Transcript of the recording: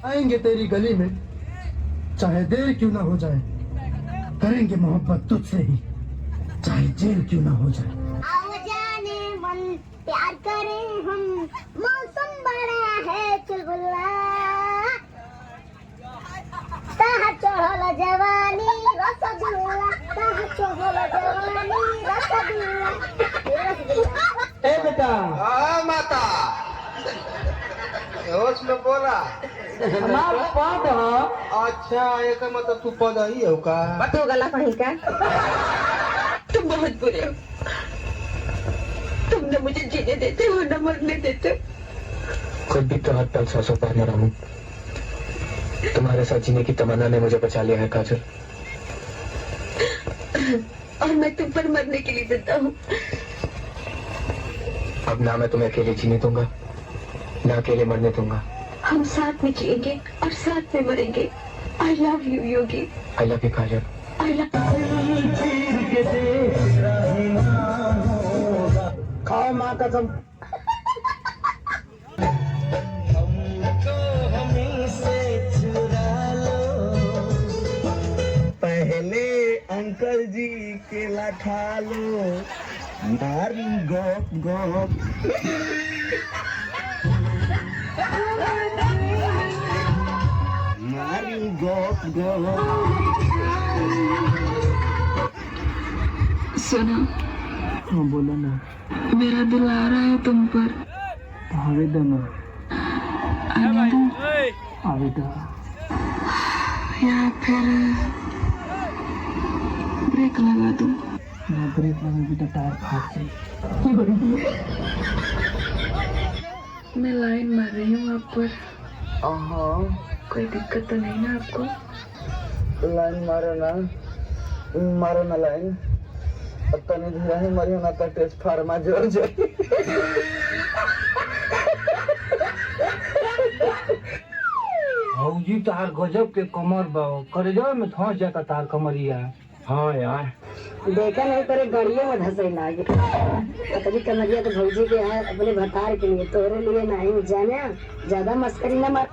आएंगे तेरी गली में, चाहे देर क्यों ना हो जाए, करेंगे मोहब्बत तुझसे ही, चाहे जेल क्यों ना हो जाए। आओ जाने मन प्यार करें हम, मौसम बड़ा है चुलबुला, ताहा चढ़ल जवानी रसगुल्ला, ताहा चढ़ल जवानी रसगुल्ला। ए बेटा, हाँ माता, होश में बोला। हमारा पद है। अच्छा एक मतलब तू पद ही हो का? तो गला कहीं का तुम बहुत बुरे हो, तुम न मुझे जीने देते हो न मरने देते हो। खुद भी तो हर पल सौ बार मरा हूँ, तुम्हारे साथ जीने की तमन्ना ने मुझे बचा लिया है काजल। और मैं तुम पर मरने के लिए जिंदा हूँ। अब ना मैं तुम्हें अकेले जीने दूंगा, ना अकेले मरने दूंगा। हम साथ में जिएंगे और साथ में मरेंगे। I love you Yogi. I love you Kajal. I love. खाओ माँ कसम। पहले अंकल जी केला खा लो, मारी गोप गोप। मारी गोप गोप। सुनो, हाँ बोलो ना। मेरा दिल आ रहा है तुम पर। आवेदन आने दो आवेदन। या फिर ब्रेक लगा दूं। ना ब्रेक लगेगी तो टायर फाट जाएगी। मैं लाइन मार रही हूँ आप पर, हाँ कोई दिक्कत तो नहीं ना आपको? लाइन मारो ना लाइन। तनी धीरे ही मरियो ना तो ट्रांसफार्मा जोड़ जाए। भौजी तार गजब के कमर बा, करेजा में धंस जाता तार कमरिया। हाँ यार, देखा नहीं तेरे गाड़ियों में धंसे लागे। कभी कमरिया तो भौजी के है अपने भतार के लिए, तोरे लिए नहीं जाने। ज्यादा मस्करी न मार।